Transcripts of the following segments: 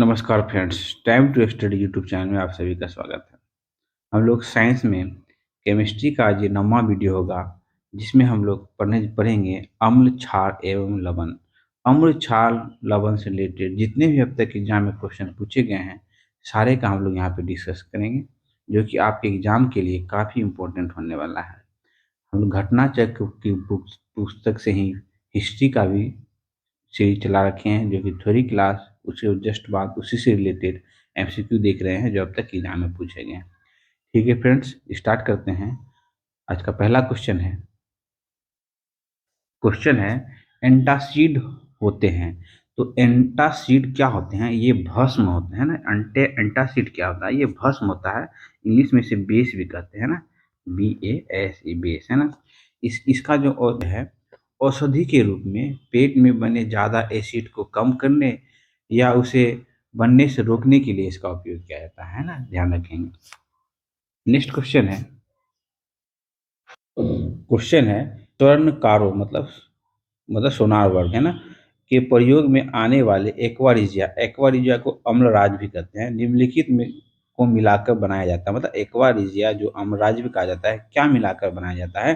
नमस्कार friends, time to study YouTube channel में आप सभी का स्वागत है। हम लोग साइंस में केमिस्ट्री का आज ये 9वां वीडियो होगा, जिसमें हम लोग पढ़ेंगे अम्ल, क्षार एवं लवण। अम्ल, क्षार, लवण से रिलेटेड जितने भी अब तक एग्जाम में क्वेश्चन पूछे गए हैं, सारे का हम लोग यहाँ पे डिस्कस करेंगे, जो कि आपके एग्जाम के लिए काफ़ी इम्पोर्टेंट होने वाला है। हम लोग घटना चक्र की पुस्तक से ही हिस्ट्री का भी सीरीज चला रखे हैं, जो कि थ्योरी क्लास उसके जस्ट बाद उसी से रिलेटेड एमसीक्यू देख रहे हैं, जो अब तक एग्जाम में पूछे गए हैं। ठीक है फ्रेंड्स, स्टार्ट करते हैं। आज का पहला क्वेश्चन है एंटासिड होते हैं। तो एंटासिड क्या होते हैं? ये भस्म होते हैं ना। एंटासिड क्या होता है? ये भस्म होता है। इंग्लिश में इसे बेस भी कहते हैं ना, BASE, बेस है ना। इसका जो है औषधि के रूप में पेट में बने ज़्यादा एसिड को कम करने या उसे बनने से रोकने के लिए इसका उपयोग किया जाता है ना, ध्यान रखेंगे। नेक्स्ट क्वेश्चन है स्वर्णकारों मतलब सोनार वर्ग है ना, के प्रयोग में आने वाले एक्वारिजिया एक्वारिजिया को अम्लराज भी कहते हैं, निम्नलिखित में को मिलाकर बनाया जाता है। मतलब एक्वारिजिया जो अम्लराज भी कहा जाता है, क्या मिलाकर बनाया जाता है?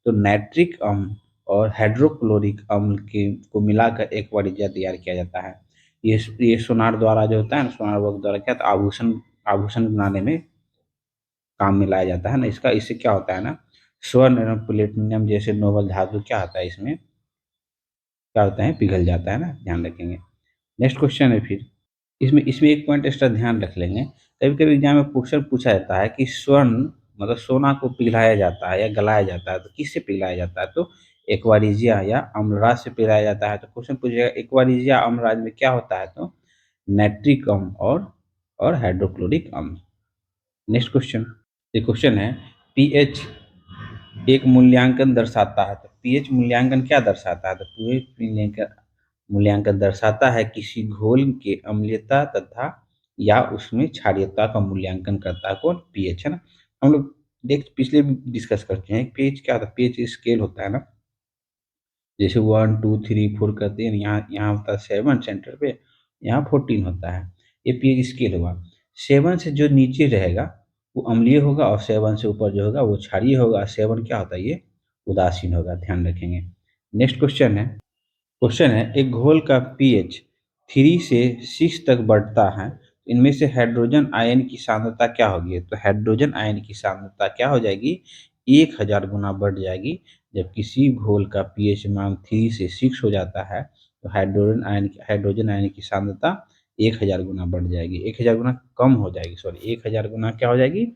तो नाइट्रिक अम्ल और हाइड्रोक्लोरिक अम्ल के को मिलाकर एक्वारिजिया तैयार किया जाता है। ये सोनार द्वारा जो होता है ना, सोनार वर्ग द्वारा क्या होता है, आभूषण आभूषण बनाने में काम में लाया जाता है ना। इससे क्या होता है ना, स्वर्ण एवं प्लेटिनम जैसे नोबल धातु क्या होता है, इसमें क्या होता है, पिघल जाता है ना, ध्यान रखेंगे। नेक्स्ट क्वेश्चन है फिर, इसमें इसमें एक पॉइंट एक्स्ट्रा ध्यान रख लेंगे। कभी कभी एग्जाम में क्वेश्चन पूछा जाता है कि स्वर्ण मतलब सोना को पिघलाया जाता है या गलाया जाता है, तो किससे पिघलाया जाता है? तो एक्वारिजिया या अम्लराज से पिघलाया जाता है। तो क्वेश्चन पूछेगा एक्वारिजिया अम्लराज में क्या होता है? तो नाइट्रिक अम्ल और हाइड्रोक्लोरिक अम्ल। नेक्स्ट क्वेश्चन, ये क्वेश्चन है पीएच एक मूल्यांकन दर्शाता है। तो पीएच मूल्यांकन क्या दर्शाता है? तो पीएच मूल्यांकन दर्शाता है किसी घोल के अम्लीयता तथा या उसमें क्षारीयता का मूल्यांकन करता है। कौन? पीएच है ना। हम लोग देख पिछले भी डिस्कस करते हैं पीएच क्या होता है। पीएच स्केल होता है ना, जैसे 1 2 3 4 करते हैं, यहाँ यहाँ होता है 7 सेंटर पे, यहाँ 14 होता है। ये पीएच स्केल हुआ। 7 से जो नीचे रहेगा वो अम्लीय होगा, और 7 से ऊपर जो होगा वो क्षारीय होगा। 7 क्या होता है? ये उदासीन होगा, ध्यान रखेंगे। नेक्स्ट क्वेश्चन है एक घोल का पीएच 3 से 6 तक बढ़ता है, इनमें से हाइड्रोजन आयन की सांद्रता क्या होगी? तो हाइड्रोजन आयन की सांद्रता क्या हो जाएगी? 1000 गुना बढ़ जाएगी। जब किसी घोल का पीएच मान 3 से 6 हो जाता है, तो हाइड्रोजन आयन की सांद्रता 1000 गुना बढ़ जाएगी, 1000 गुना कम हो जाएगी, सॉरी 1000 गुना क्या हो जाएगी?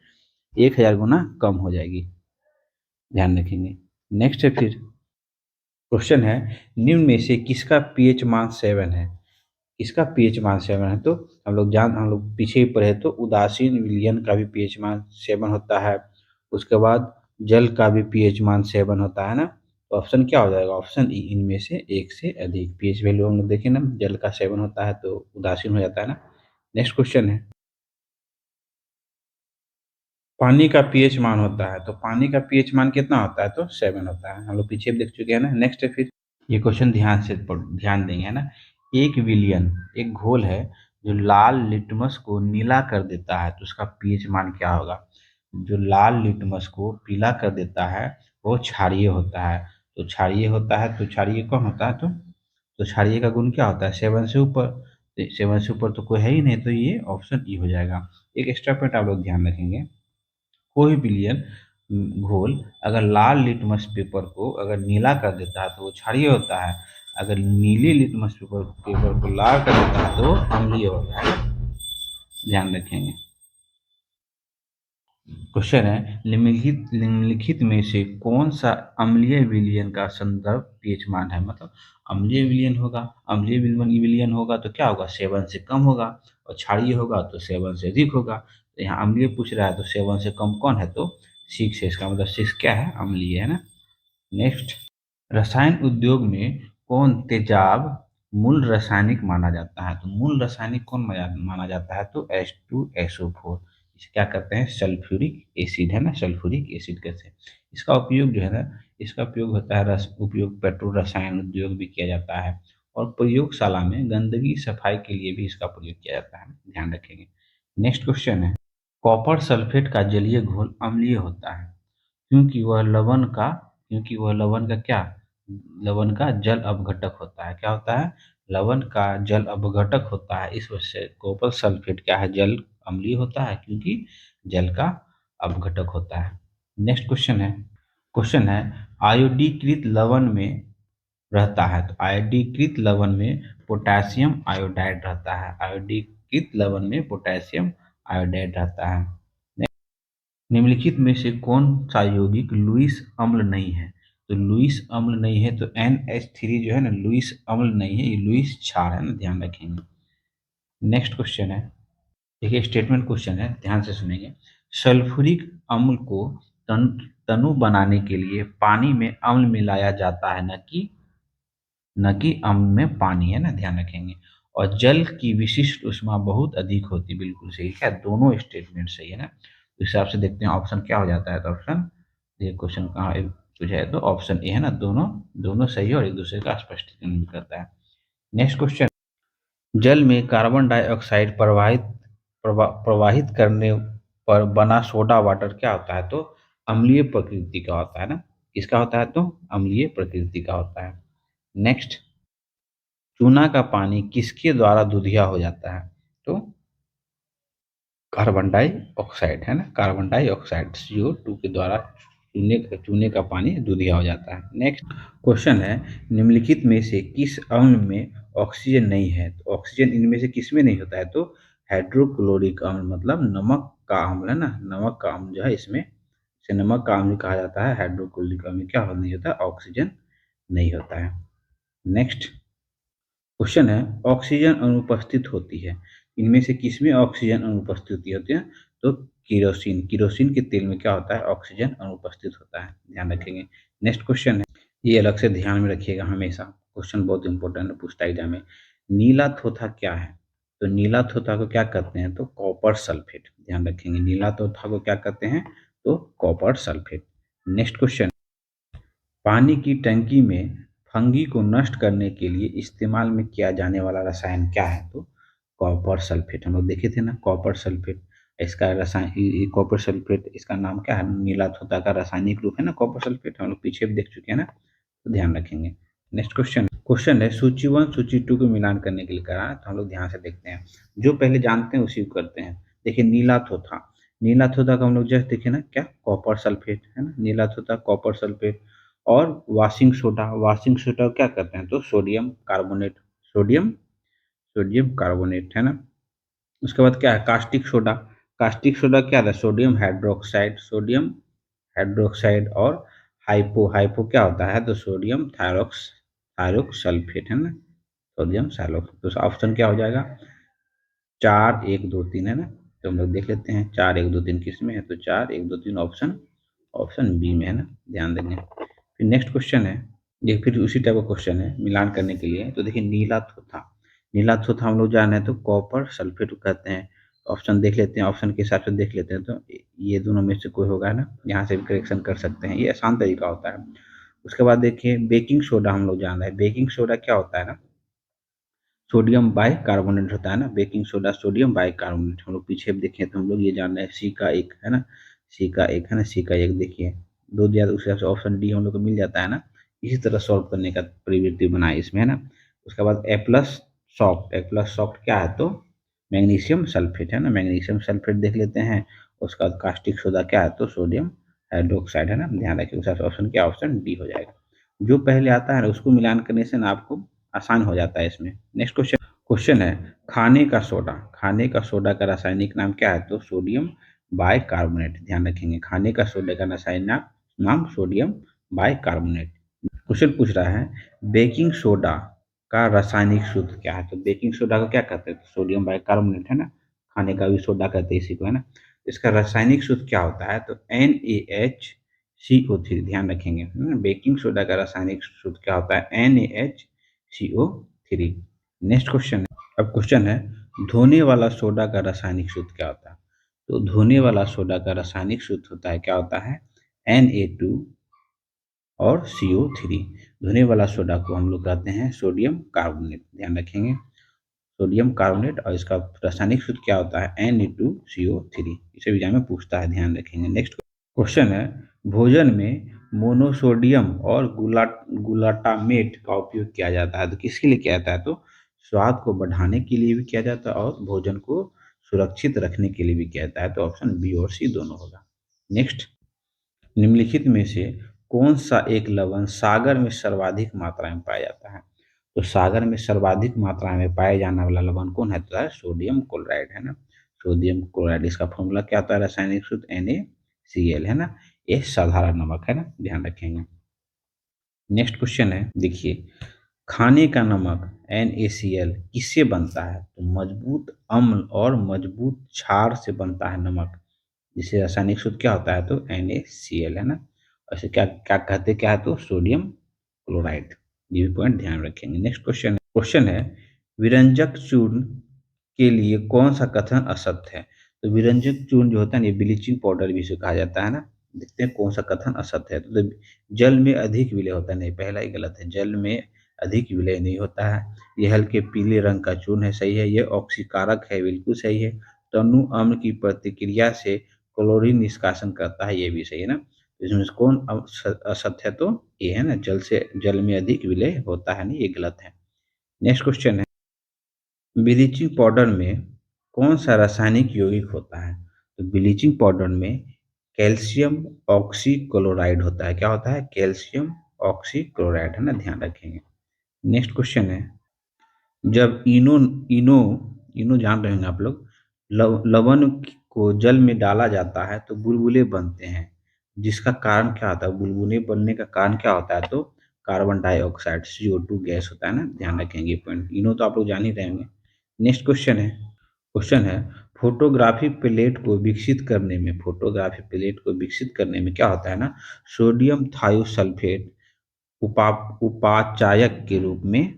1000 गुना कम हो जाएगी, ध्यान रखेंगे। नेक्स्ट है फिर, क्वेश्चन है निम्न में से किसका पीएच मान 7 है? इसका पीएच मान 7 है। तो हम लोग पीछे ही पढ़े, तो उदासीन विलयन का भी पीएच मान 7 होता है। उसके बाद जल का भी पीएच मान 7 होता है ना। तो ऑप्शन क्या हो जाएगा? ऑप्शन ई, इनमें से एक से अधिक। पीएच वैल्यू हम लोग देखें ना, जल का 7 होता है तो उदासीन हो जाता है ना। नेक्स्ट क्वेश्चन है पानी का पीएच मान होता है। तो पानी का पीएच मान कितना होता है? तो 7 होता है। हम लोग पीछे भी देख चुके हैं ना। नेक्स्ट है फिर, ये क्वेश्चन ध्यान देंगे, है ना। एक विलियन एक घोल है जो लाल लिटमस को नीला कर देता है, तो उसका पीएच मान क्या होगा? जो लाल लिटमस को पीला कर देता है वो क्षारीय होता है। तो क्षारीय होता है, तो क्षारीय कौन होता है? तो क्षारीय का गुण क्या होता है? 7 से ऊपर। 7 से ऊपर तो कोई है ही नहीं, तो ये ऑप्शन ई हो जाएगा। एक एक्स्ट्रा पॉइंट आप लोग ध्यान रखेंगे, कोई विलियन घोल अगर लाल लिटमस पेपर को अगर नीला कर देता है तो वो क्षारीय होता है। अगर नीले लिटमस पेपर को लाल कर देता है तो वो अम्लीय होता है, ध्यान रखेंगे। क्वेश्चन है निम्नलिखित में से कौन सा अम्लीय विलयन का संदर्भ पीएच मान है? मतलब अम्लीय विलयन होगा, अम्लीय विलयन होगा तो क्या होगा? 7 से कम होगा, और क्षारीय होगा तो 7 से अधिक होगा। तो यहाँ अम्लीय पूछ रहा है, तो 7 से कम कौन है? तो 6 है। इसका मतलब 6 क्या है? अम्लीय है ना। नेक्स्ट, रसायन उद्योग में कौन तेजाब मूल रासायनिक माना जाता है? तो मूल रासायनिक कौन माना जाता है? तो H2SO4। इसे क्या कहते हैं? सल्फ्यूरिक एसिड है ना, सल्फ्यूरिक एसिड कहते हैं। इसका उपयोग जो है ना, इसका उपयोग होता है उपयोग पेट्रो रसायन उद्योग भी किया जाता है। और प्रयोगशाला में गंदगी सफाई के लिए भी इसका प्रयोग किया जाता है, ध्यान रखेंगे। नेक्स्ट क्वेश्चन है, कॉपर सल्फेट का जलीय घोल अम्लीय होता है क्योंकि वह लवण का क्या, लवण का जल अपघटक होता है। क्या होता है? लवण का जल अपघटक होता है। इस वजह से कॉपर सल्फेट क्या है, जल अम्लीय होता है क्योंकि जल का अपघटक होता है। नेक्स्ट क्वेश्चन है आयोडीकृत लवण में रहता है, तो आयोडीकृत लवण में पोटेशियम आयोडाइड रहता है। आयोडीकृत लवण में पोटेशियम आयोडाइड रहता है। निम्नलिखित में से कौन सा यौगिक लुईस अम्ल नहीं है? तो लुईस अम्ल नहीं है तो NH3 जो है ना, लुईस अम्ल नहीं है, ये लुईस क्षार है ना, ध्यान रखेंगे। नेक्स्ट क्वेश्चन है, देखिए स्टेटमेंट क्वेश्चन है, ध्यान से सुनेंगे। सल्फ्यूरिक अम्ल को तनु बनाने के लिए पानी में अम्ल मिलाया जाता है, न कि अम्ल में पानी, है ना, ध्यान रखेंगे। और जल की विशिष्ट ऊष्मा बहुत अधिक होती, बिल्कुल सही है, दोनों स्टेटमेंट सही है ना। तो हिसाब से देखते हैं ऑप्शन क्या हो जाता है, तो ऑप्शन, ये क्वेश्चन कहाँ पूछा है, तो ऑप्शन ए है ना, दोनों दोनों सही है और एक दूसरे का स्पष्टीकरण भी करता है। नेक्स्ट क्वेश्चन, जल में कार्बन डाइऑक्साइड प्रवाहित करने पर बना सोडा वाटर क्या होता है? तो अम्लीय प्रकृति का होता है ना, किसका होता है? तो अम्लीय प्रकृति का होता है। नेक्स्ट, चूना का पानी किसके द्वारा दूधिया हो जाता है? तो कार्बन डाइऑक्साइड, है ना, कार्बन डाइऑक्साइड CO2 के द्वारा चूने का पानी दूधिया हो जाता है। नेक्स्ट क्वेश्चन है, निम्नलिखित में से किस अम्ल में ऑक्सीजन नहीं है? तो ऑक्सीजन इनमें से किस में नहीं होता है? तो हाइड्रोक्लोरिक अम्ल, मतलब नमक का अम्ल, है ना, नमक का अम्ल जो है इसमें, इसे नमक का अम्ल कहा जाता है। हाइड्रोक्लोरिक अम्ल में क्या नहीं होता? ऑक्सीजन नहीं होता है। नेक्स्ट क्वेश्चन है, ऑक्सीजन अनुपस्थित होती है, इनमें से किसमें ऑक्सीजन अनुपस्थित होती है? तो किरोसिन के तेल में क्या होता है? ऑक्सीजन अनुपस्थित होता है, ध्यान रखेंगे। नेक्स्ट क्वेश्चन है, ये अलग से ध्यान में रखिएगा हमेशा, क्वेश्चन बहुत इंपॉर्टेंट है, पूछता है एग्जाम में। नीला थोथा क्या है? तो नीला थोथा को क्या कहते हैं? तो कॉपर सल्फेट, ध्यान रखेंगे। नीला थोथा को क्या कहते हैं? तो कॉपर सल्फेट। नेक्स्ट क्वेश्चन, पानी की टंकी में फंगी को नष्ट करने के लिए इस्तेमाल में किया जाने वाला रसायन क्या है? तो कॉपर सल्फेट, हम लोग देखे थे ना, कॉपर सल्फेट। इसका रसायन, ये कॉपर सल्फेट, इसका नाम क्या है? नीला थोथा का रासायनिक रूप है ना कॉपर सल्फेट, हम लोग पीछे भी देख चुके हैं ना, तो ध्यान रखेंगे। नेक्स्ट क्वेश्चन है, सूची 1 सूची 2 को मिलान करने के लिए करा है, तो हम लोग ध्यान से देखते हैं, जो पहले जानते हैं उसी को करते हैं। देखिए नीला थोथा, नीला थोथा का हम लोग जस्ट देखे ना, क्या? कॉपर सल्फेट, है ना, नीला थोथा कॉपर सल्फेट। और वाशिंग सोडा क्या करते हैं? तो sodium carbonate, sodium sodium carbonate, है ना। उसके बाद क्या है? कास्टिक सोडा, कास्टिक सोडा क्या है? Sodium hydroxide, sodium hydroxide. और हाइपो क्या होता है? तो सोडियम थायरोक्सल्फेट, है ना, सोडियम साइलोक्स। तो ऑप्शन क्या हो जाएगा? 4 1 2 3, है ना। तो हम लोग देख लेते हैं 4 1 2 3 किस में है, तो 4 1 2 3 ऑप्शन ऑप्शन बी में, है ना, ध्यान देंगे। फिर नेक्स्ट क्वेश्चन है, ये फिर उसी टाइप का क्वेश्चन है मिलान करने के लिए। तो देखिए नीला थोथा, नीला थोथा हम लोग जान रहे हैं तो कॉपर सल्फेट को कहते हैं। ऑप्शन देख लेते हैं, ऑप्शन के हिसाब से देख लेते हैं, तो ये दोनों में से कोई होगा, है ना, यहाँ से भी करेक्शन कर सकते हैं, ये आसान तरीका होता है। उसके बाद देखिए बेकिंग सोडा हम लोग जान रहे हैं, बेकिंग सोडा क्या होता है ना, सोडियम बाई कार्बोनेट होता है ना, baking soda sodium by carbonate. हम लोग पीछे भी देखें तो हम लोग ये जान रहे हैं सी का एक, है ना, सी का एक, है ना, सी का एक। देखिए दो दिया तो उस हिसाब से ऑप्शन डी हम लोग को मिल जाता है ना। इसी तरह सॉल्व करने का प्रवृत्ति बनाए इसमें, है ना। उसके बाद ए प्लस सॉफ्ट क्या है? तो मैग्नीशियम सल्फेट, है ना, मैग्नीशियम सल्फेट देख लेते हैं। उसका बाद कास्टिक सोडा क्या है? तो सोडियम हाइड्रोक्साइड, है ना, ध्यान रखिए। उस हिसाब से ऑप्शन क्या? ऑप्शन डी हो जाएगा। जो पहले आता है ना उसको मिलान करने से ना आपको आसान हो जाता है इसमें। नेक्स्ट क्वेश्चन है, खाने का सोडा का रासायनिक नाम क्या है? तो सोडियम बाइकार्बोनेट, ध्यान रखेंगे। खाने का सोडा का रासायनिक नाम सोडियम बाइकार्बोनेट। क्वेश्चन पूछ रहा है, बेकिंग सोडा का रासायनिक सूत्र क्या है? तो बेकिंग सोडा को क्या कहते हैं? तो सोडियम बाइकार्बोनेट, है ना, खाने का भी सोडा कहते हैं इसी को, है ना। इसका रासायनिक सूत्र क्या होता है? तो NaHCO3, ध्यान रखेंगे। बेकिंग सोडा का रासायनिक सूत्र क्या होता है? NaHCO3। नेक्स्ट क्वेश्चन है, धोने वाला सोडा का रासायनिक सूत्र क्या होता है? तो धोने वाला सोडा का रासायनिक सूत्र होता है, क्या होता है? Na2 और CO3। धुने वाला सोडा को हम लोग कहते हैं सोडियम कार्बोनेट, ध्यान रखेंगे, सोडियम कार्बोनेट। और इसका रासायनिक सूत्र क्या होता है Na2CO3। इसे एग्जाम में पूछता है, ध्यान रखेंगे। नेक्स्ट क्वेश्चन है, भोजन में मोनोसोडियम और ग्लूटामेट का उपयोग किया जाता है, तो किसके लिए किया जाता है? तो स्वाद को बढ़ाने के लिए भी किया जाता है और भोजन को सुरक्षित रखने के लिए भी किया जाता है। तो ऑप्शन बी और सी दोनों होगा। नेक्स्ट, निम्नलिखित में से कौन सा एक लवण सागर में सर्वाधिक मात्रा में पाया जाता है? तो सागर में सर्वाधिक मात्रा में पाया जाने वाला लवण कौन है? तो है सोडियम क्लोराइड, है ना। सोडियम क्लोराइड, इसका फॉर्मूला क्या होता है? रासायनिक सूत्र NaCl, है ना। ये साधारण नमक है ना, ध्यान रखेंगे। नेक्स्ट क्वेश्चन है, देखिए, खाने का नमक NaCl किससे बनता है? तो मजबूत अम्ल और मजबूत क्षार से बनता है नमक, जिसे रासायनिक सूत्र क्या होता है? तो NaCl, है ना। ऐसे क्या क्या कहते क्या है? तो सोडियम क्लोराइड। ये भी पॉइंट ध्यान रखेंगे। नेक्स्ट क्वेश्चन है, विरंजक चूर्ण के लिए कौन सा कथन असत्य है? तो विरंजक चूर्ण जो होता है ना, ये ब्लीचिंग पाउडर भी इसे कहा जाता है ना। देखते हैं कौन सा कथन असत्य है। तो जल में अधिक विलय होता है, नहीं, पहला ही गलत है। जल में अधिक विलय नहीं होता है। ये हल्के पीले रंग का चूर्ण है, सही है। ये ऑक्सीकारक है, बिल्कुल सही है। तनु अम्ल की प्रतिक्रिया से क्लोरीन निष्कासन करता है, ये भी सही है ना। तो इसमें से कौन असत्य है? तो ये है ना, जल में अधिक विलय होता है, नहीं, ये गलत है। नेक्स्ट क्वेश्चन है, ब्लीचिंग पाउडर में कौन सा रासायनिक यौगिक होता है? तो ब्लीचिंग पाउडर में कैल्शियम ऑक्सीक्लोराइड होता है। क्या होता है? कैल्शियम ऑक्सीक्लोराइड, है ना, ध्यान रखेंगे। नेक्स्ट क्वेश्चन है, जब इनो इनो इनो जान रहे होंगे आप लोग, लवण को जल में डाला जाता है तो बुलबुले बनते हैं, जिसका कारण क्या होता है? बुलबुले बनने का कारण क्या होता है? तो कार्बन डाइऑक्साइड, CO2 गैस होता है ना, ध्यान रखेंगे पॉइंट। इनो तो आप लोग जान ही रहे होंगे। नेक्स्ट क्वेश्चन है, फोटोग्राफी प्लेट को विकसित करने में क्या होता है ना, सोडियम थायोसल्फेट उपाचायक के रूप में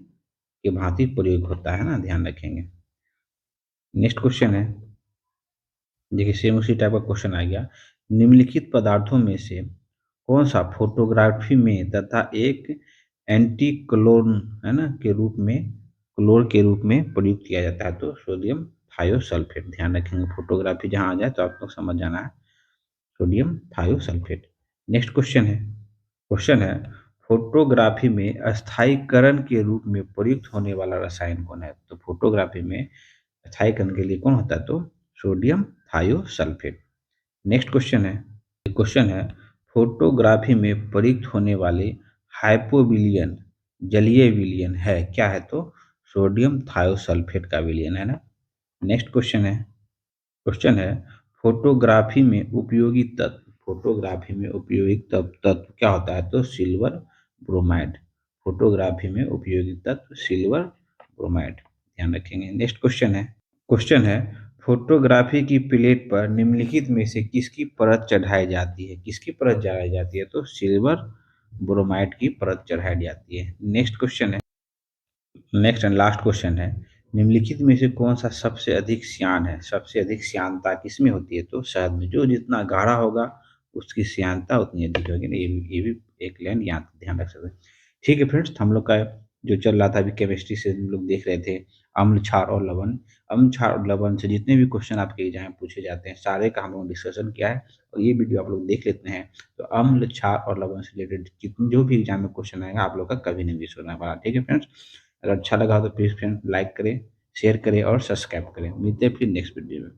के भांति प्रयोग होता है ना, ध्यान रखेंगे। नेक्स्ट क्वेश्चन है, देखिए सेम उसी टाइप का क्वेश्चन आ गया, निम्नलिखित पदार्थों में से कौन सा फोटोग्राफी में तथा एक एंटी क्लोन, है ना, के रूप में, क्लोर के रूप में प्रयुक्त किया जाता है? तो सोडियम थायोसल्फेट, ध्यान रखेंगे। फोटोग्राफी जहां आ जाए तो आपको समझ जाना है, सोडियम थायोसल्फेट। नेक्स्ट क्वेश्चन है, फोटोग्राफी में अस्थायीकरण के रूप में प्रयुक्त होने वाला रसायन कौन है? तो फोटोग्राफी में अस्थायीकरण के लिए कौन होता है? तो सोडियम थायोसल्फेट। नेक्स्ट क्वेश्चन है, फोटोग्राफी में प्रयुक्त होने वाले हाइपोविलियन जलीय विलयन है, क्या है? तो सोडियम थायोसल्फेट का विलयन, है ना। नेक्स्ट क्वेश्चन है, फोटोग्राफी में उपयोगी तत्व क्या होता है? तो सिल्वर ब्रोमाइड। फोटोग्राफी में उपयोगी तत्व सिल्वर ब्रोमाइड, ध्यान रखेंगे। नेक्स्ट क्वेश्चन है, फोटोग्राफी की प्लेट पर निम्नलिखित में से किसकी परत चढ़ाई जाती है? किसकी परत चढ़ाई जाती है? तो सिल्वर ब्रोमाइड की परत चढ़ाई जाती है। नेक्स्ट एंड लास्ट क्वेश्चन है, निम्नलिखित में से कौन सा सबसे अधिक श्यान है? सबसे अधिक श्यानता किसमें होती है? तो शहद में। जो जितना गाढ़ा होगा उसकी श्यानता उतनी अधिक होगी ना, ये भी एक लाइन याद ध्यान रख सकते हैं। ठीक है फ्रेंड्स, हम लोग का जो चल रहा था अभी केमिस्ट्री से हम लोग देख रहे थे अम्ल क्षार और लवण। अम्ल क्षार और लवण से जितने भी क्वेश्चन आपके एग्जाम में पूछे जाते हैं सारे का हम लोग डिस्कशन किया है, और ये वीडियो आप लोग देख लेते हैं तो अम्ल क्षार और लवण से रिलेटेड जितने जो भी एग्जाम में क्वेश्चन आएगा आप लोग का कभी नहीं मिस होने वाला। ठीक है फ्रेंड्स, अगर अच्छा लगा तो प्लीज़ फ्रेंड लाइक करें, शेयर करें और सब्सक्राइब करें। मिलते हैं फिर नेक्स्ट वीडियो में।